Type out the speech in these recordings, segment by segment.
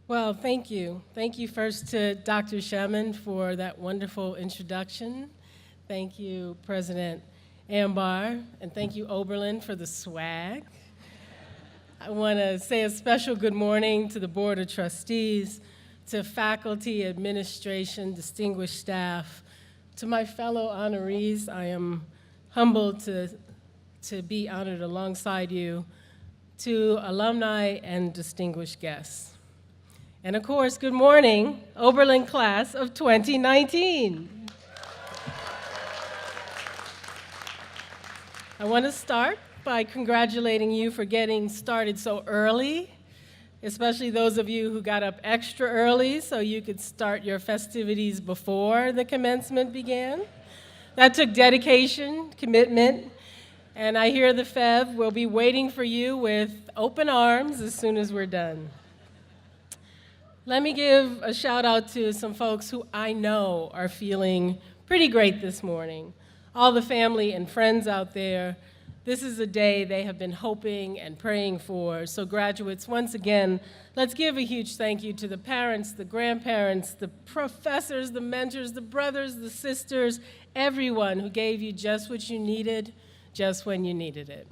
Well, thank you. Thank you first to Dr. Shemin for that wonderful introduction. Thank you, President Ambar, and thank you, Oberlin, for the swag. I want to say a special good morning to the Board of Trustees, to faculty, administration, distinguished staff, to my fellow honorees. I am humbled to be honored alongside you, to alumni and distinguished guests. And of course, good morning, Oberlin class of 2019. I want to start by congratulating you for getting started so early, especially those of you who got up extra early so you could start your festivities before the commencement began. That took dedication, commitment, and I hear the FEV will be waiting for you with open arms as soon as we're done. Let me give a shout out to some folks who I know are feeling pretty great this morning. All the family and friends out there, this is a day they have been hoping and praying for. So graduates, once again, let's give a huge thank you to the parents, the grandparents, the professors, the mentors, the brothers, the sisters, everyone who gave you just what you needed, just when you needed it.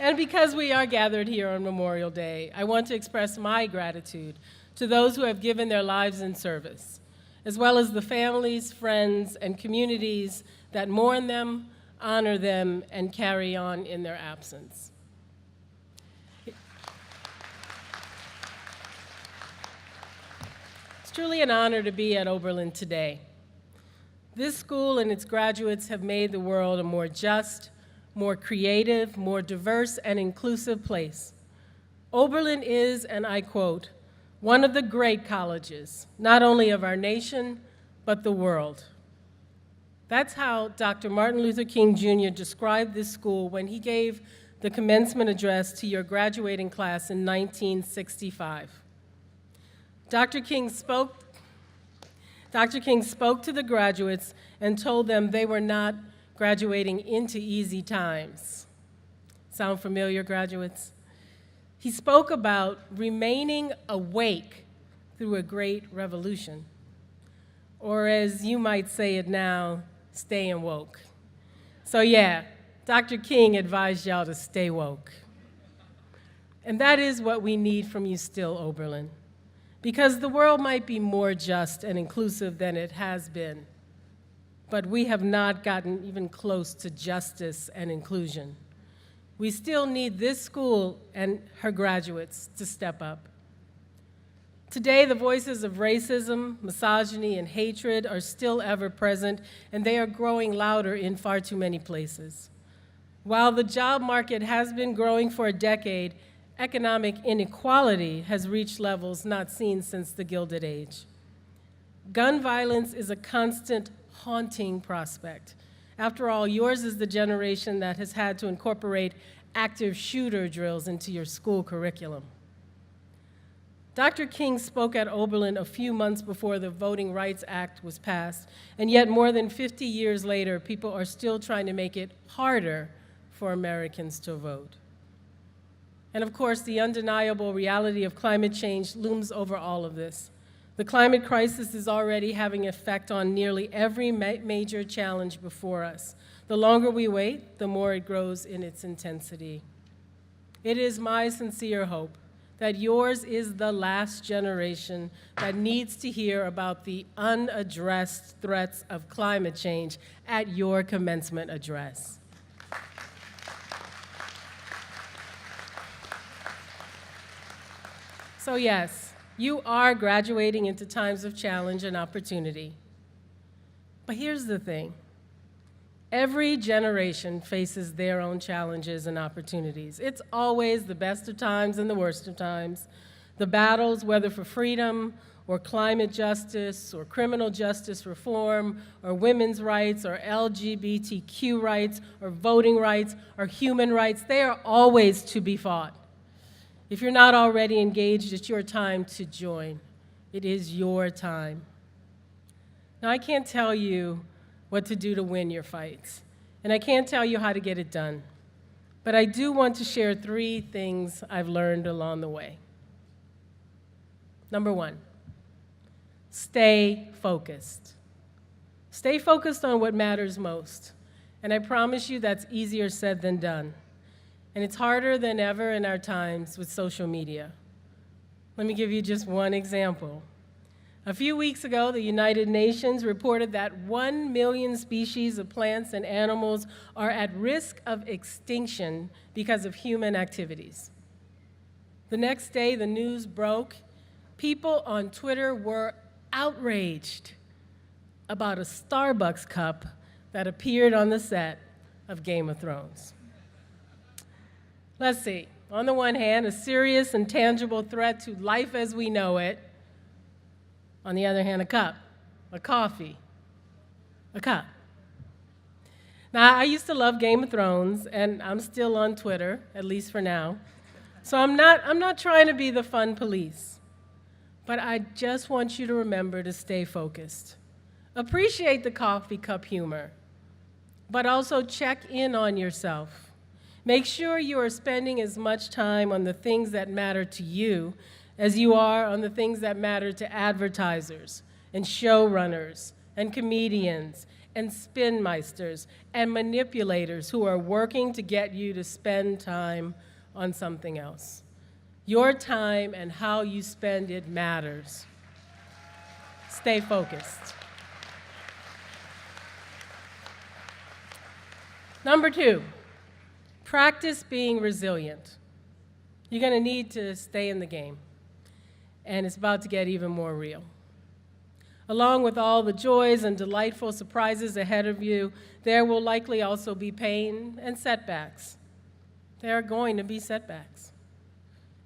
And because we are gathered here on Memorial Day, I want to express my gratitude to those who have given their lives in service, as well as the families, friends, and communities that mourn them, honor them, and carry on in their absence. It's truly an honor to be at Oberlin today. This school and its graduates have made the world a more just, more creative, more diverse, and inclusive place. Oberlin is, and I quote, one of the great colleges, not only of our nation, but the world. That's how Dr. Martin Luther King Jr. described this school when he gave the commencement address to your graduating class in 1965. Dr. King spoke to the graduates and told them they were not graduating into easy times. Sound familiar, graduates? He spoke about remaining awake through a great revolution, or as you might say it now, staying woke. So yeah, Dr. King advised y'all to stay woke. And that is what we need from you still, Oberlin, because the world might be more just and inclusive than it has been, but we have not gotten even close to justice and inclusion. We still need this school and her graduates to step up. Today, the voices of racism, misogyny, and hatred are still ever present, and they are growing louder in far too many places. While the job market has been growing for a decade, economic inequality has reached levels not seen since the Gilded Age. Gun violence is a constant, haunting prospect. After all, yours is the generation that has had to incorporate active shooter drills into your school curriculum. Dr. King spoke at Oberlin a few months before the Voting Rights Act was passed, and yet more than 50 years later, people are still trying to make it harder for Americans to vote. And of course, the undeniable reality of climate change looms over all of this. The climate crisis is already having an effect on nearly every major challenge before us. The longer we wait, the more it grows in its intensity. It is my sincere hope that yours is the last generation that needs to hear about the unaddressed threats of climate change at your commencement address. So yes, you are graduating into times of challenge and opportunity. But here's the thing. Every generation faces their own challenges and opportunities. It's always the best of times and the worst of times. The battles, whether for freedom or climate justice or criminal justice reform or women's rights or LGBTQ rights or voting rights or human rights, they are always to be fought. If you're not already engaged, it's your time to join. It is your time. Now, I can't tell you what to do to win your fights. and I can't tell you how to get it done. But I do want to share 3 things I've learned along the way. Number 1, stay focused. Stay focused on what matters most. And I promise you that's easier said than done. And it's harder than ever in our times with social media. Let me give you just one example. A few weeks ago, the United Nations reported that 1 million species of plants and animals are at risk of extinction because of human activities. The next day, the news broke. People on Twitter were outraged about a Starbucks cup that appeared on the set of Game of Thrones. Let's see. On the one hand, a serious and tangible threat to life as we know it. On the other hand, a cup, a coffee, a cup. Now, I used to love Game of Thrones, and I'm still on Twitter, at least for now. So I'm not trying to be the fun police, but I just want you to remember to stay focused. Appreciate the coffee cup humor, but also check in on yourself. Make sure you are spending as much time on the things that matter to you as you are on the things that matter to advertisers and showrunners and comedians and spinmeisters and manipulators who are working to get you to spend time on something else. Your time and how you spend it matters. Stay focused. Number 2, practice being resilient. You're going to need to stay in the game, and it's about to get even more real. Along with all the joys and delightful surprises ahead of you, there will likely also be pain and setbacks. There are going to be setbacks.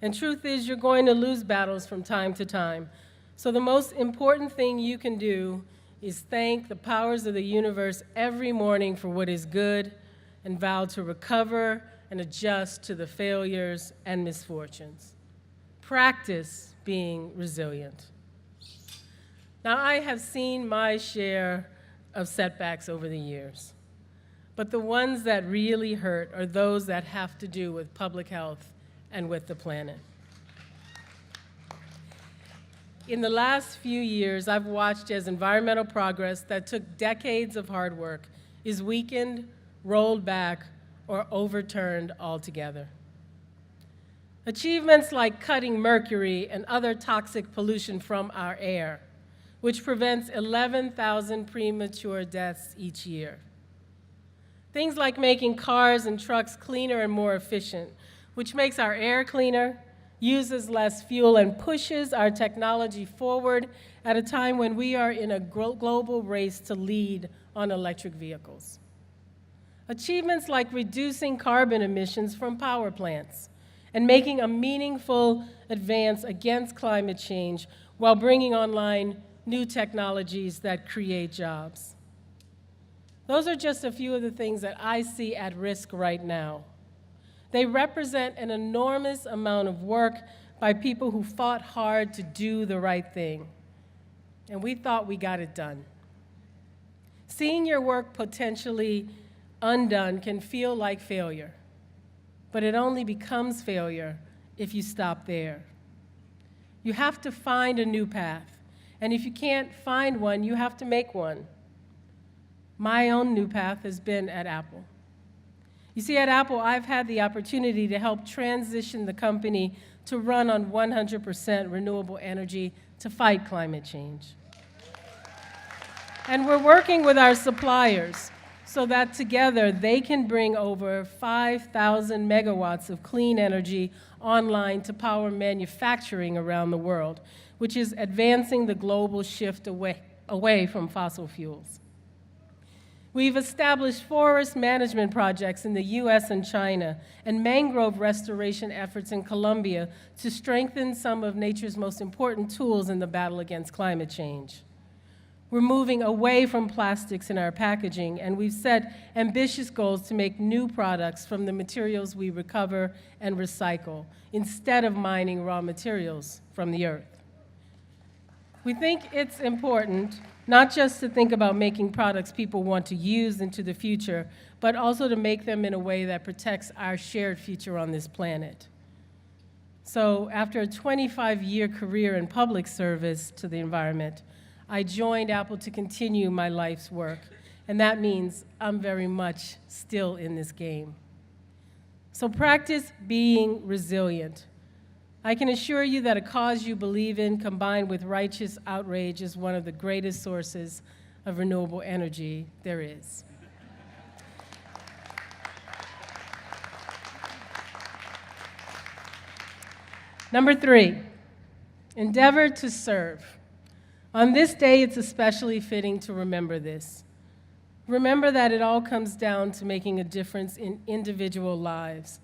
And truth is, you're going to lose battles from time to time. So the most important thing you can do is thank the powers of the universe every morning for what is good and vow to recover and adjust to the failures and misfortunes. Practice being resilient. Now, I have seen my share of setbacks over the years, but the ones that really hurt are those that have to do with public health and with the planet. In the last few years, I've watched as environmental progress that took decades of hard work is weakened, rolled back, or overturned altogether. Achievements like cutting mercury and other toxic pollution from our air, which prevents 11,000 premature deaths each year. Things like making cars and trucks cleaner and more efficient, which makes our air cleaner, uses less fuel, and pushes our technology forward at a time when we are in a global race to lead on electric vehicles. Achievements like reducing carbon emissions from power plants and making a meaningful advance against climate change while bringing online new technologies that create jobs. Those are just a few of the things that I see at risk right now. They represent an enormous amount of work by people who fought hard to do the right thing, and we thought we got it done. Seeing your work potentially undone can feel like failure, but it only becomes failure if you stop there. You have to find a new path, and if you can't find one, you have to make one. My own new path has been at Apple. You see, at Apple, I've had the opportunity to help transition the company to run on 100% renewable energy to fight climate change. And we're working with our suppliers so that together they can bring over 5,000 megawatts of clean energy online to power manufacturing around the world, which is advancing the global shift away from fossil fuels. We've established forest management projects in the US and China and mangrove restoration efforts in Colombia to strengthen some of nature's most important tools in the battle against climate change. We're moving away from plastics in our packaging, and we've set ambitious goals to make new products from the materials we recover and recycle, instead of mining raw materials from the earth. We think it's important not just to think about making products people want to use into the future, but also to make them in a way that protects our shared future on this planet. So after a 25-year career in public service to the environment, I joined Apple to continue my life's work, and that means I'm very much still in this game. So practice being resilient. I can assure you that a cause you believe in combined with righteous outrage is one of the greatest sources of renewable energy there is. Number 3, endeavor to serve. On this day, it's especially fitting to remember this. Remember that it all comes down to making a difference in individual lives.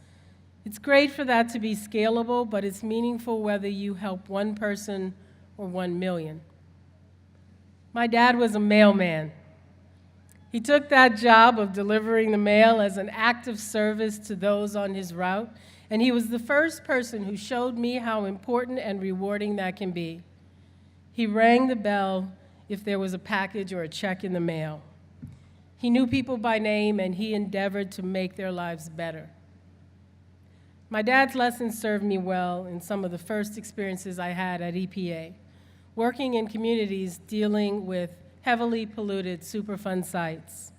It's great for that to be scalable, but it's meaningful whether you help one person or 1 million. My dad was a mailman. He took that job of delivering the mail as an act of service to those on his route, and he was the first person who showed me how important and rewarding that can be. He rang the bell if there was a package or a check in the mail. He knew people by name, and he endeavored to make their lives better. My dad's lessons served me well in some of the first experiences I had at EPA, working in communities dealing with heavily polluted Superfund sites.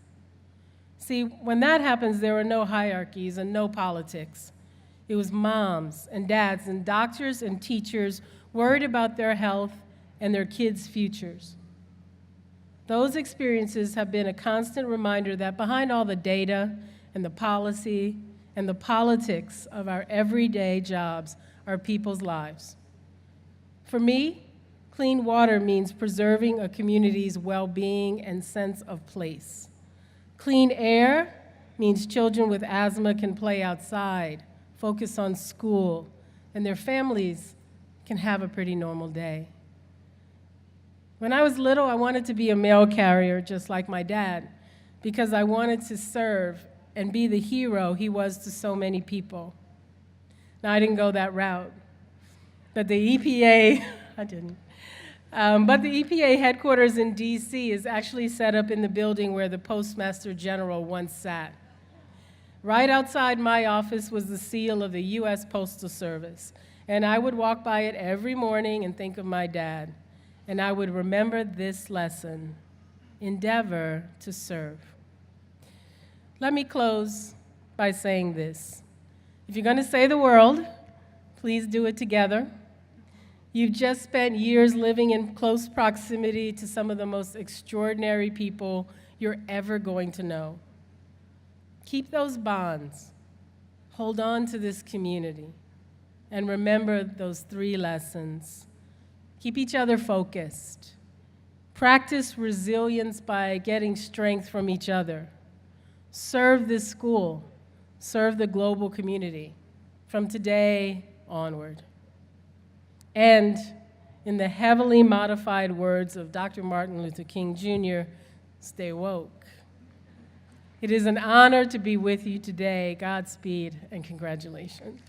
See, when that happens, there are no hierarchies and no politics. It was moms and dads and doctors and teachers worried about their health and their kids' futures. Those experiences have been a constant reminder that behind all the data and the policy and the politics of our everyday jobs are people's lives. For me, clean water means preserving a community's well-being and sense of place. Clean air means children with asthma can play outside, focus on school, and their families can have a pretty normal day. When I was little, I wanted to be a mail carrier just like my dad because I wanted to serve and be the hero he was to so many people. Now, I didn't go that route, but the EPA, I didn't. But the EPA headquarters in DC is actually set up in the building where the Postmaster General once sat. Right outside my office was the seal of the U.S. Postal Service, and I would walk by it every morning and think of my dad, and I would remember this lesson: endeavor to serve. Let me close by saying this. If you're going to save the world, please do it together. You've just spent years living in close proximity to some of the most extraordinary people you're ever going to know. Keep those bonds. Hold on to this community. And remember those 3 lessons. Keep each other focused. Practice resilience by getting strength from each other. Serve this school. Serve the global community from today onward. And in the heavily modified words of Dr. Martin Luther King Jr., stay woke. It is an honor to be with you today. Godspeed and congratulations.